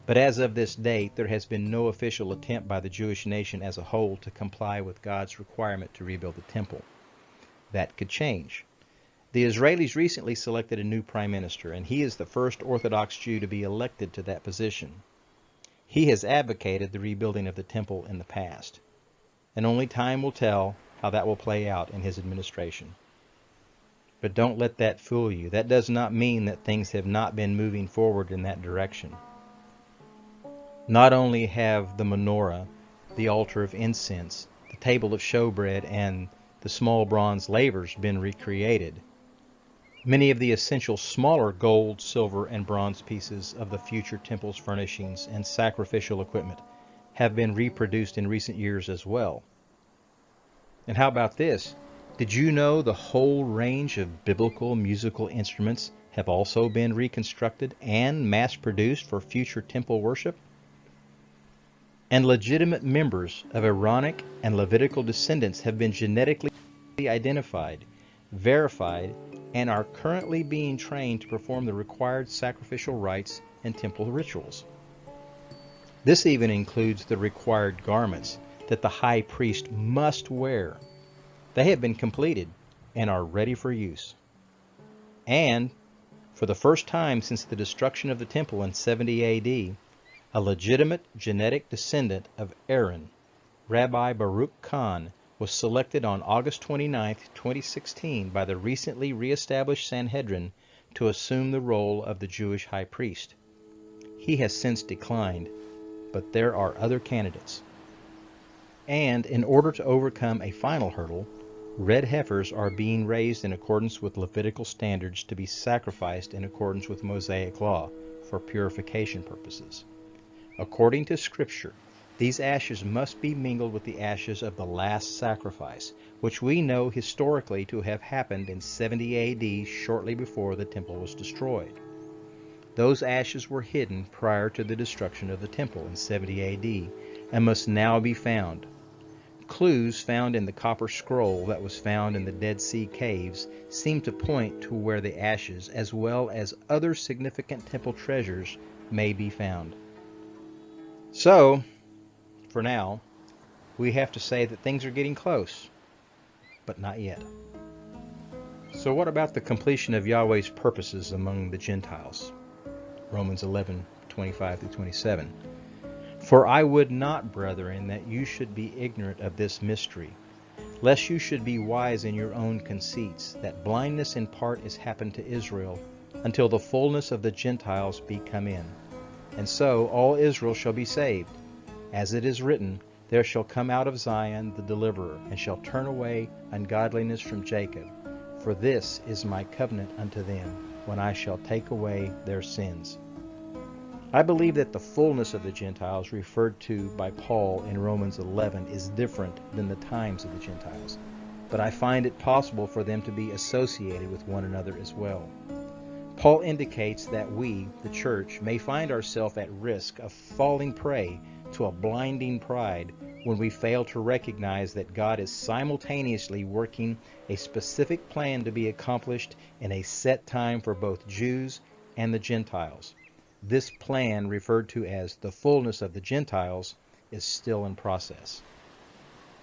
but as of this date, there has been no official attempt by the Jewish nation as a whole to comply with God's requirement to rebuild the temple. That could change. The Israelis recently selected a new prime minister, and he is the first Orthodox Jew to be elected to that position. He has advocated the rebuilding of the temple in the past, and only time will tell how that will play out in his administration. But don't let that fool you. That does not mean that things have not been moving forward in that direction. Not only have the menorah, the altar of incense, the table of showbread, and the small bronze lavers been recreated, many of the essential smaller gold, silver, and bronze pieces of the future temple's furnishings and sacrificial equipment have been reproduced in recent years as well. And how about this? Did you know the whole range of biblical musical instruments have also been reconstructed and mass-produced for future temple worship? And legitimate members of Aaronic and Levitical descendants have been genetically identified, verified, and are currently being trained to perform the required sacrificial rites and temple rituals. This even includes the required garments that the high priest must wear. They have been completed and are ready for use. And, for the first time since the destruction of the temple in 70 AD, a legitimate genetic descendant of Aaron, Rabbi Baruch Khan, was selected on August 29, 2016 by the recently re-established Sanhedrin to assume the role of the Jewish high priest. He has since declined, but there are other candidates. And in order to overcome a final hurdle, red heifers are being raised in accordance with Levitical standards to be sacrificed in accordance with Mosaic law for purification purposes. According to Scripture, these ashes must be mingled with the ashes of the last sacrifice, which we know historically to have happened in 70 AD, shortly before the temple was destroyed. Those ashes were hidden prior to the destruction of the temple in 70 AD and must now be found. Clues found in the copper scroll that was found in the Dead Sea caves seem to point to where the ashes, as well as other significant temple treasures, may be found. So, for now, we have to say that things are getting close, but not yet. So what about the completion of Yahweh's purposes among the Gentiles? Romans 11:25-27. For I would not, brethren, that you should be ignorant of this mystery, lest you should be wise in your own conceits, that blindness in part is happened to Israel, until the fullness of the Gentiles be come in. And so all Israel shall be saved. As it is written, there shall come out of Zion the deliverer, and shall turn away ungodliness from Jacob. For this is my covenant unto them, when I shall take away their sins. I believe that the fullness of the Gentiles referred to by Paul in Romans 11 is different than the times of the Gentiles, but I find it possible for them to be associated with one another as well. Paul indicates that we, the church, may find ourselves at risk of falling prey to a blinding pride when we fail to recognize that God is simultaneously working a specific plan to be accomplished in a set time for both Jews and the Gentiles. This plan, referred to as the fullness of the Gentiles, is still in process.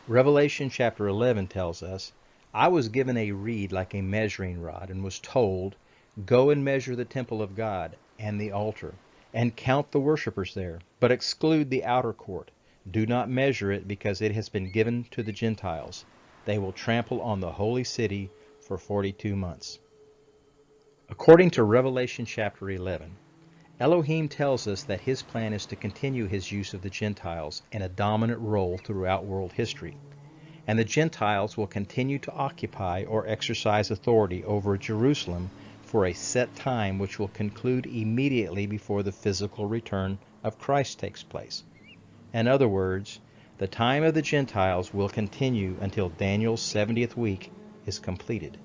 Revelation chapter 11 tells us, I was given a reed like a measuring rod, and was told, Go and measure the temple of God, and the altar, and count the worshippers there, but exclude the outer court. Do not measure it, because it has been given to the Gentiles. They will trample on the holy city for 42 months. According to Revelation chapter 11, Elohim tells us that his plan is to continue his use of the Gentiles in a dominant role throughout world history, and the Gentiles will continue to occupy or exercise authority over Jerusalem for a set time which will conclude immediately before the physical return of Christ takes place. In other words, the time of the Gentiles will continue until Daniel's 70th week is completed.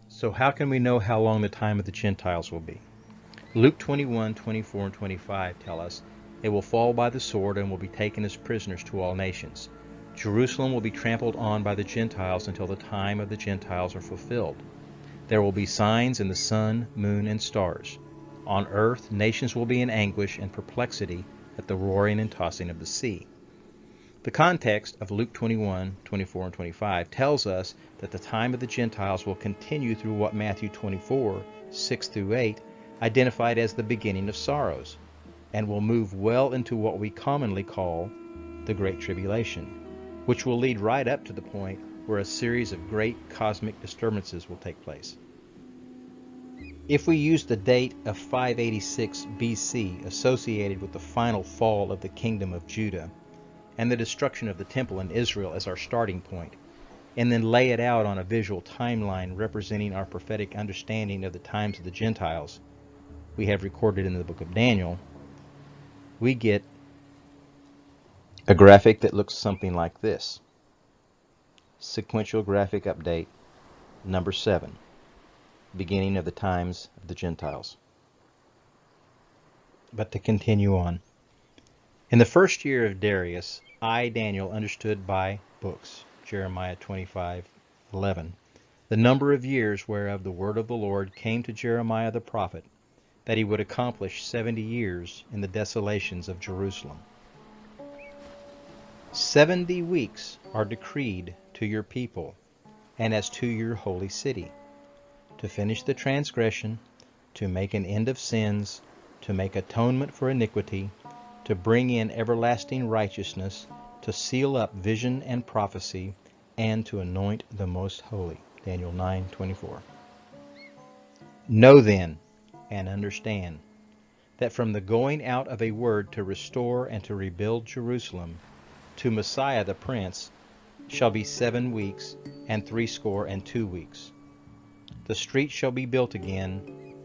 So how can we know how long the time of the Gentiles will be? Luke 21:24 and 25 tell us, They will fall by the sword and will be taken as prisoners to all nations. Jerusalem will be trampled on by the Gentiles until the time of the Gentiles are fulfilled. There will be signs in the sun, moon, and stars. On earth, nations will be in anguish and perplexity at the roaring and tossing of the sea. The context of Luke 21:24 and 25 tells us that the time of the Gentiles will continue through what Matthew 24:6-8 identified as the beginning of sorrows, and will move well into what we commonly call the Great Tribulation, which will lead right up to the point where a series of great cosmic disturbances will take place. If we use the date of 586 BC associated with the final fall of the kingdom of Judah and the destruction of the temple in Israel as our starting point, and then lay it out on a visual timeline representing our prophetic understanding of the times of the Gentiles we have recorded in the book of Daniel, we get a graphic that looks something like this. Sequential graphic update number 7, beginning of the times of the Gentiles. But to continue on. In the first year of Darius, I, Daniel, understood by books, Jeremiah 25:11, the number of years whereof the word of the Lord came to Jeremiah the prophet, that he would accomplish 70 years in the desolations of Jerusalem. 70 weeks are decreed to your people, and as to your holy city, to finish the transgression, to make an end of sins, to make atonement for iniquity, to bring in everlasting righteousness, to seal up vision and prophecy, and to anoint the most holy. Daniel 9:24. Know then, and understand, that from the going out of a word to restore and to rebuild Jerusalem, to Messiah the Prince, shall be 7 weeks and 62 weeks. The street shall be built again,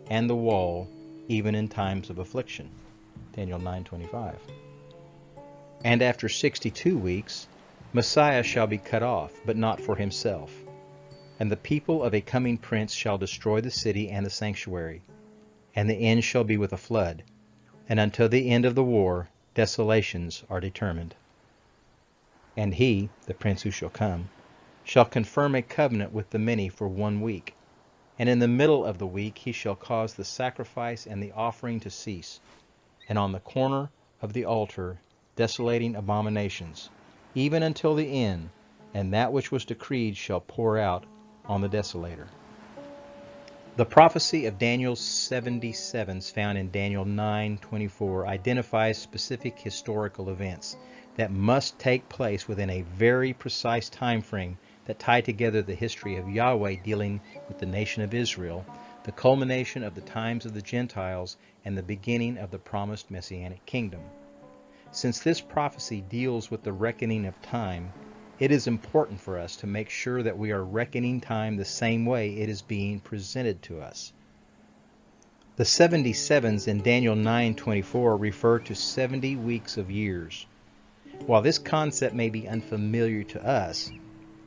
and the wall, even in times of affliction. Daniel 9:25. And after 62 weeks, Messiah shall be cut off, but not for himself. And the people of a coming prince shall destroy the city and the sanctuary, and the end shall be with a flood. And until the end of the war, desolations are determined. And he, the prince who shall come, shall confirm a covenant with the many for 1 week. And in the middle of the week he shall cause the sacrifice and the offering to cease, and on the corner of the altar desolating abominations, even until the end, and that which was decreed shall pour out on the desolator. The prophecy of Daniel's 77s found in Daniel 9:24 identifies specific historical events that must take place within a very precise time frame that tie together the history of Yahweh dealing with the nation of Israel, the culmination of the times of the Gentiles, and the beginning of the promised Messianic kingdom. Since this prophecy deals with the reckoning of time, it is important for us to make sure that we are reckoning time the same way it is being presented to us. The 77s in Daniel 9:24 refer to 70 weeks of years. While this concept may be unfamiliar to us,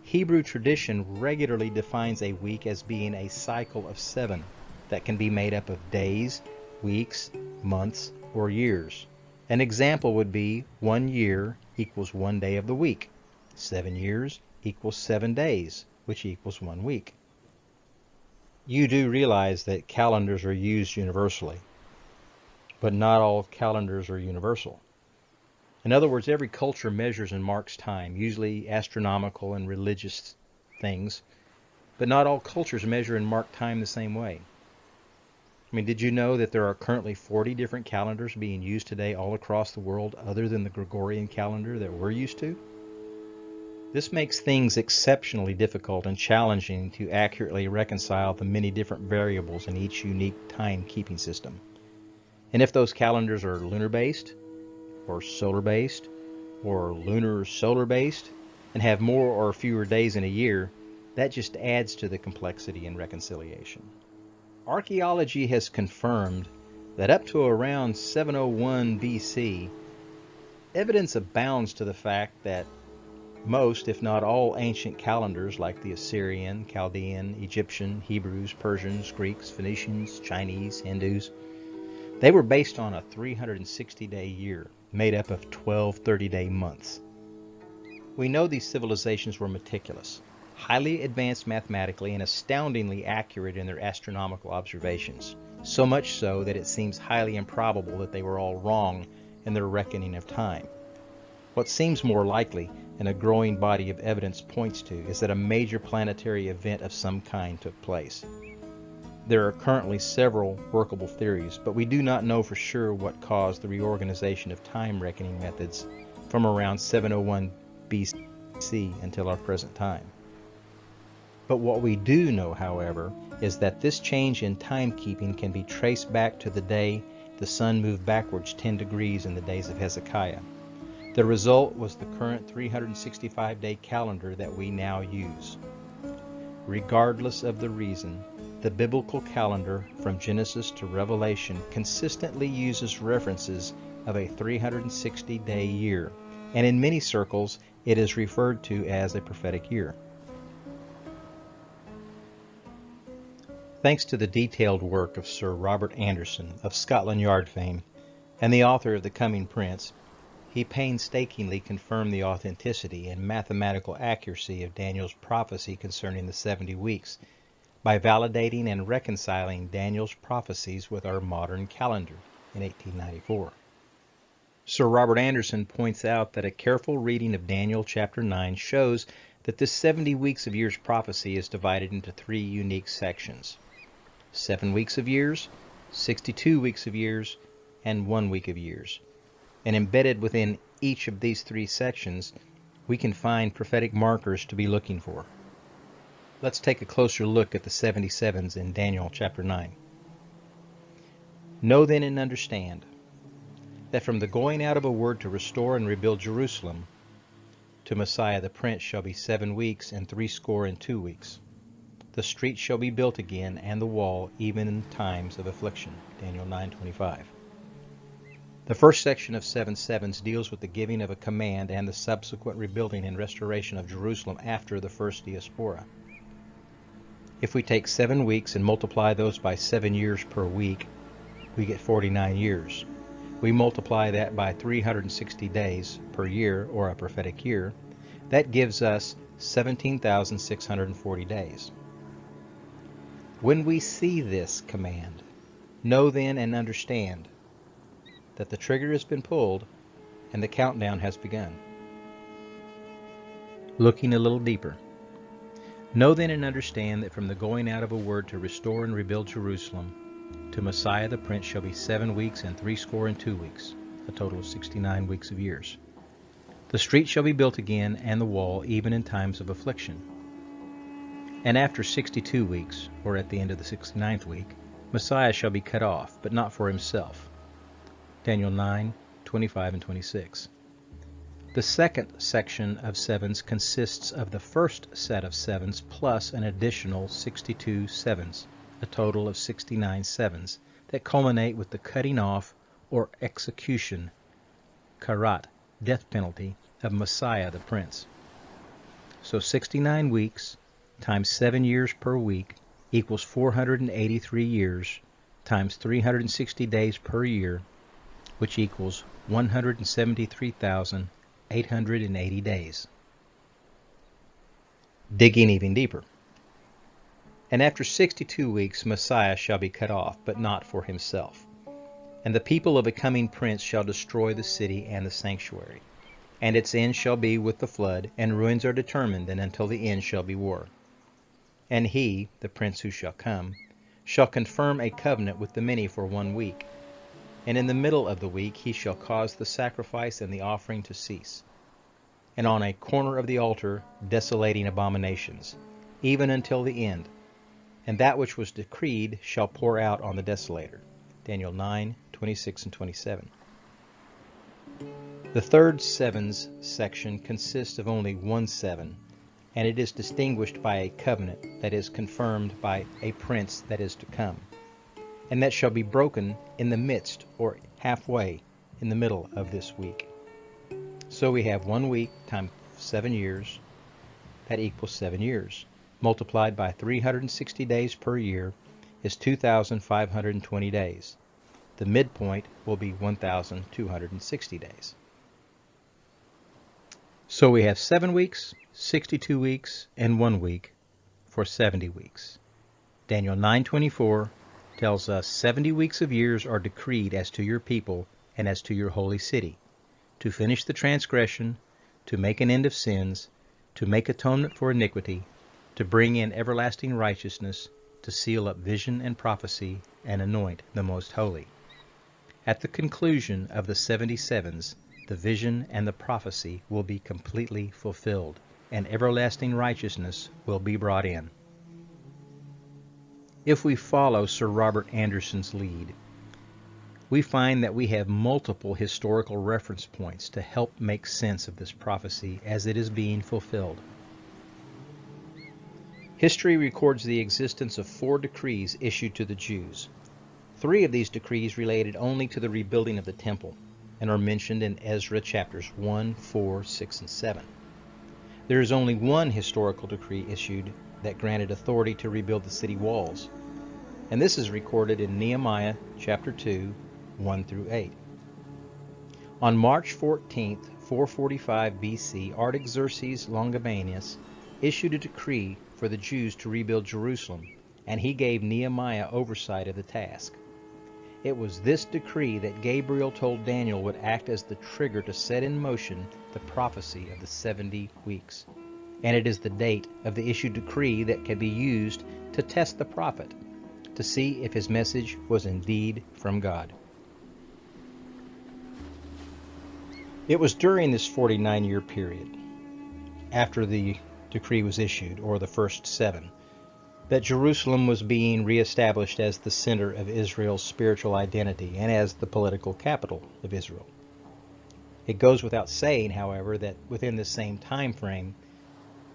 Hebrew tradition regularly defines a week as being a cycle of 7 that can be made up of days, weeks, months, or years. An example would be 1 year equals 1 day of the week. 7 years equals 7 days, which equals 1 week. You do realize that calendars are used universally, but not all calendars are universal. In other words, every culture measures and marks time, usually astronomical and religious things, but not all cultures measure and mark time the same way. Did you know that there are currently 40 different calendars being used today all across the world other than the Gregorian calendar that we're used to? This makes things exceptionally difficult and challenging to accurately reconcile the many different variables in each unique time-keeping system. And if those calendars are lunar-based, or solar-based, or lunar-solar-based, and have more or fewer days in a year, that just adds to the complexity and reconciliation. Archaeology has confirmed that up to around 701 BC, evidence abounds to the fact that most, if not all, ancient calendars like the Assyrian, Chaldean, Egyptian, Hebrews, Persians, Greeks, Phoenicians, Chinese, Hindus, they were based on a 360-day year made up of 12 30-day months. We know these civilizations were meticulous, highly advanced mathematically, and astoundingly accurate in their astronomical observations, so much so that it seems highly improbable that they were all wrong in their reckoning of time. What seems more likely, and a growing body of evidence points to, is that a major planetary event of some kind took place. There are currently several workable theories, but we do not know for sure what caused the reorganization of time reckoning methods from around 701 BC until our present time. But what we do know, however, is that this change in timekeeping can be traced back to the day the sun moved backwards 10 degrees in the days of Hezekiah. The result was the current 365-day calendar that we now use. Regardless of the reason, the biblical calendar from Genesis to Revelation consistently uses references of a 360-day year, and in many circles it is referred to as a prophetic year. Thanks to the detailed work of Sir Robert Anderson of Scotland Yard fame and the author of The Coming Prince, he painstakingly confirmed the authenticity and mathematical accuracy of Daniel's prophecy concerning the 70 weeks by validating and reconciling Daniel's prophecies with our modern calendar in 1894. Sir Robert Anderson points out that a careful reading of Daniel chapter 9 shows that this 70 weeks of years prophecy is divided into 3 unique sections: 7 weeks of years, 62 weeks of years, and 1 week of years. And embedded within each of these 3 sections, we can find prophetic markers to be looking for. Let's take a closer look at the 77s in Daniel chapter 9. Know then and understand that from the going out of a word to restore and rebuild Jerusalem to Messiah the Prince shall be 7 weeks and 62 weeks. The street shall be built again, and the wall, even in times of affliction. Daniel 9:25. The first section of 7 sevens deals with the giving of a command and the subsequent rebuilding and restoration of Jerusalem after the first diaspora. If we take 7 weeks and multiply those by 7 years per week, we get 49 years. We multiply that by 360 days per year, or a prophetic year. That gives us 17,640 days. When we see this command, know then and understand that the trigger has been pulled and the countdown has begun. Looking a little deeper. Know then and understand that from the going out of a word to restore and rebuild Jerusalem to Messiah the Prince shall be 7 weeks and 62 weeks, a total of 69 weeks of years. The street shall be built again, and the wall, even in times of affliction. And after 62 weeks, or at the end of the 69th week, Messiah shall be cut off, but not for himself. Daniel 9:25 and 26. The second section of sevens consists of the first set of sevens plus an additional 62 sevens, a total of 69 sevens, that culminate with the cutting off or execution, karat, death penalty, of Messiah the Prince. So 69 weeks times 7 years per week equals 483 years times 360 days per year, which equals 173,880 days. Digging even deeper. And after 62 weeks Messiah shall be cut off, but not for himself. And the people of a coming prince shall destroy the city and the sanctuary. And its end shall be with the flood, and ruins are determined, and until the end shall be war. And he, the prince who shall come, shall confirm a covenant with the many for 1 week. And in the middle of the week he shall cause the sacrifice and the offering to cease. And on a corner of the altar desolating abominations, even until the end. And that which was decreed shall pour out on the desolator. Daniel 9:26 and 27. The third sevens section consists of only 1 7, and it is distinguished by a covenant that is confirmed by a prince that is to come, and that shall be broken in the midst, or halfway in the middle of this week. So we have 1 week times 7 years, that equals 7 years. Multiplied by 360 days per year is 2,520 days. The midpoint will be 1,260 days. So we have 7 weeks, 62 weeks, and 1 week for 70 weeks. Daniel 9:24 tells us 70 weeks of years are decreed as to your people and as to your holy city, to finish the transgression, to make an end of sins, to make atonement for iniquity, to bring in everlasting righteousness, to seal up vision and prophecy, and anoint the most holy. At the conclusion of the 77s, the vision and the prophecy will be completely fulfilled, and everlasting righteousness will be brought in. If we follow Sir Robert Anderson's lead, we find that we have multiple historical reference points to help make sense of this prophecy as it is being fulfilled. History records the existence of 4 decrees issued to the Jews. 3 of these decrees related only to the rebuilding of the temple and are mentioned in Ezra chapters 1, 4, 6, and 7. There is only 1 historical decree issued that granted authority to rebuild the city walls, and this is recorded in Nehemiah chapter 2, 1 through 8. On March 14th, 445 BC, Artaxerxes Longimanus issued a decree for the Jews to rebuild Jerusalem, and he gave Nehemiah oversight of the task. It was this decree that Gabriel told Daniel would act as the trigger to set in motion the prophecy of the 70 weeks. And it is the date of the issued decree that can be used to test the prophet, to see if his message was indeed from God. It was during this 49-year period, after the decree was issued, or the first 7, that Jerusalem was being reestablished as the center of Israel's spiritual identity and as the political capital of Israel. It goes without saying, however, that within the same time frame,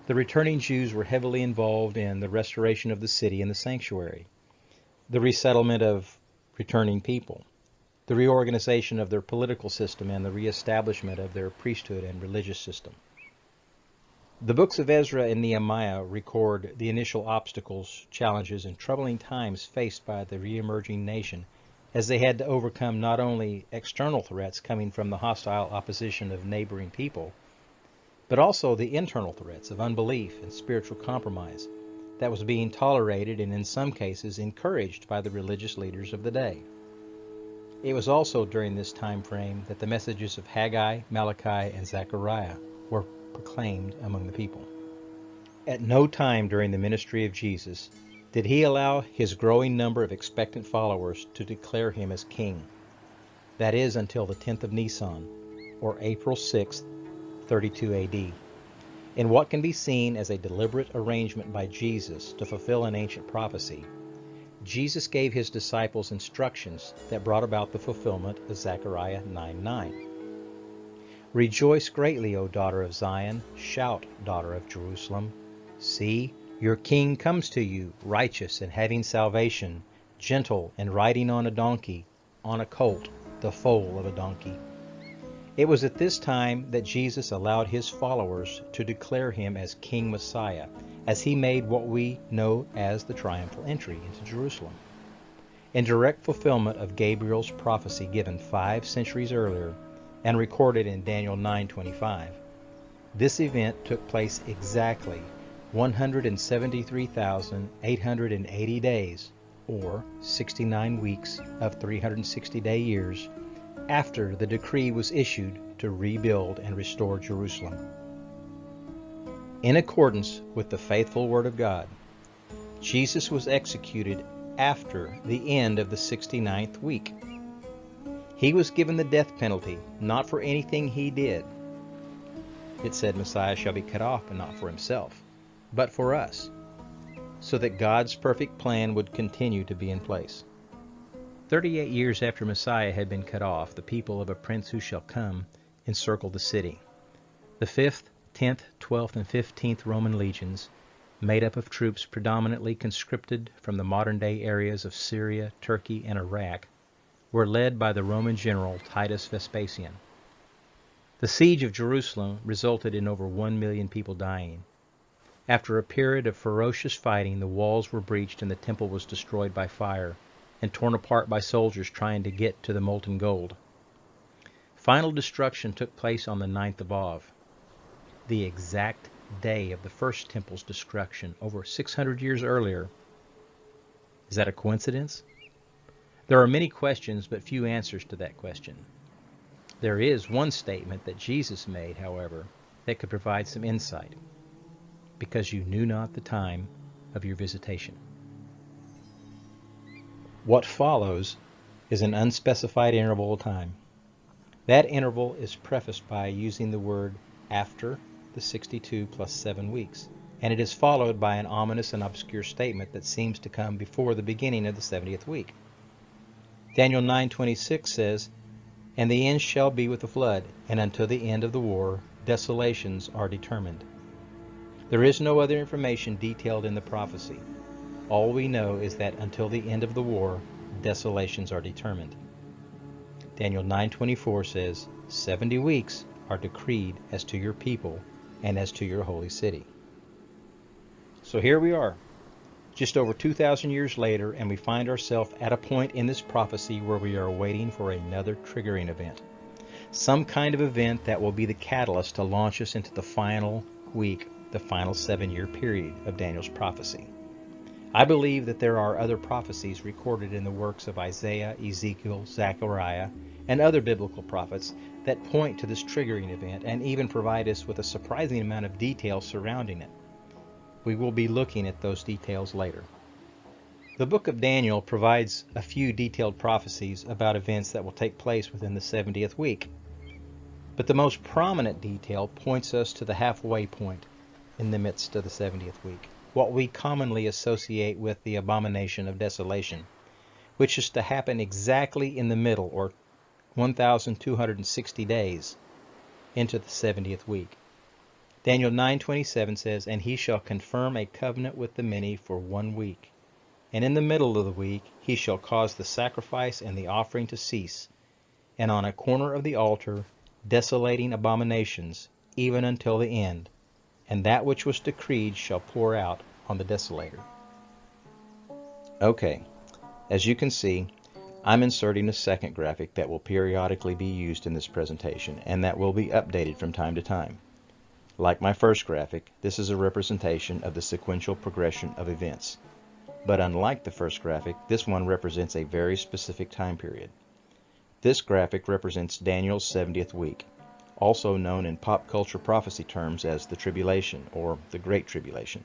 the returning Jews were heavily involved in the restoration of the city and the sanctuary, the resettlement of returning people, the reorganization of their political system, and the reestablishment of their priesthood and religious system. The books of Ezra and Nehemiah record the initial obstacles, challenges, and troubling times faced by the re-emerging nation as they had to overcome not only external threats coming from the hostile opposition of neighboring people, but also the internal threats of unbelief and spiritual compromise that was being tolerated and in some cases encouraged by the religious leaders of the day. It was also during this time frame that the messages of Haggai, Malachi, and Zechariah were proclaimed among the people. At no time during the ministry of Jesus did he allow his growing number of expectant followers to declare him as king. That is until the 10th of Nisan, or April 6th, 32 AD, in what can be seen as a deliberate arrangement by Jesus to fulfill an ancient prophecy. Jesus gave his disciples instructions that brought about the fulfillment of Zechariah 9:9. Rejoice greatly, O daughter of Zion. Shout, daughter of Jerusalem. See, your king comes to you, righteous and having salvation, gentle and riding on a donkey, on a colt, the foal of a donkey. It was at this time that Jesus allowed his followers to declare him as King Messiah, as he made what we know as the triumphal entry into Jerusalem. In direct fulfillment of Gabriel's prophecy given 5 centuries earlier and recorded in Daniel 9:25, this event took place exactly 173,880 days, or 69 weeks of 360-day years, after the decree was issued to rebuild and restore Jerusalem. In accordance with the faithful Word of God, Jesus was executed after the end of the 69th week. He was given the death penalty, not for anything he did. It said Messiah shall be cut off, and not for himself, but for us, so that God's perfect plan would continue to be in place. 38 years after Messiah had been cut off, the people of a prince who shall come encircled the city. The 5th, 10th, 12th, and 15th Roman legions, made up of troops predominantly conscripted from the modern-day areas of Syria, Turkey, and Iraq, were led by the Roman general Titus Vespasian. The siege of Jerusalem resulted in over 1 million people dying. After a period of ferocious fighting, the walls were breached and the temple was destroyed by fire and torn apart by soldiers trying to get to the molten gold. Final destruction took place on the 9th of Av, the exact day of the first temple's destruction over 600 years earlier. Is that a coincidence? There are many questions, but few answers to that question. There is one statement that Jesus made, however, that could provide some insight. Because you knew not the time of your visitation. What follows is an unspecified interval of time. That interval is prefaced by using the word after the 62 plus 7 weeks, and it is followed by an ominous and obscure statement that seems to come before the beginning of the 70th week. Daniel 9:26 says, "And the end shall be with the flood, and until the end of the war desolations are determined." There is no other information detailed in the prophecy. All we know is that until the end of the war, desolations are determined. Daniel 9:24 says, 70 weeks are decreed as to your people and as to your holy city. So here we are, just over 2,000 years later, and we find ourselves at a point in this prophecy where we are waiting for another triggering event. Some kind of event that will be the catalyst to launch us into the final week, the final 7-year period of Daniel's prophecy. I believe that there are other prophecies recorded in the works of Isaiah, Ezekiel, Zechariah, and other biblical prophets that point to this triggering event and even provide us with a surprising amount of detail surrounding it. We will be looking at those details later. The book of Daniel provides a few detailed prophecies about events that will take place within the 70th week. But the most prominent detail points us to the halfway point in the midst of the 70th week, what we commonly associate with the abomination of desolation, which is to happen exactly in the middle, or 1,260 days into the 70th week. Daniel 9:27 says, "And he shall confirm a covenant with the many for 1 week. And in the middle of the week he shall cause the sacrifice and the offering to cease, and on a corner of the altar desolating abominations, even until the end. And that which was decreed shall pour out on the desolator." Okay, as you can see, I'm inserting a second graphic that will periodically be used in this presentation and that will be updated from time to time. Like my first graphic, this is a representation of the sequential progression of events. But unlike the first graphic, this one represents a very specific time period. This graphic represents Daniel's 70th week, also known in pop culture prophecy terms as the Tribulation or the Great Tribulation.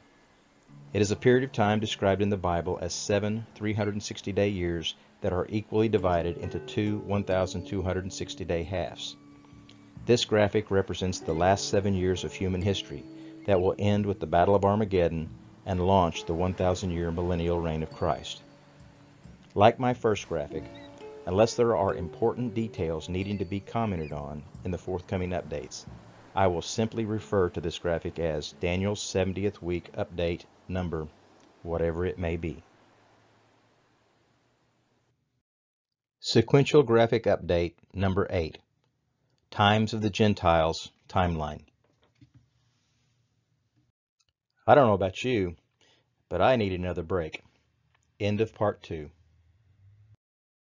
It is a period of time described in the Bible as 7 360-day years that are equally divided into 2 1,260-day halves. This graphic represents the last 7 years of human history that will end with the Battle of Armageddon and launch the 1,000-year millennial reign of Christ. Like my first graphic, unless there are important details needing to be commented on in the forthcoming updates, I will simply refer to this graphic as Daniel's 70th week update number, whatever it may be. Sequential graphic update number 8, Times of the Gentiles timeline. I don't know about you, but I need another break. End of part 2.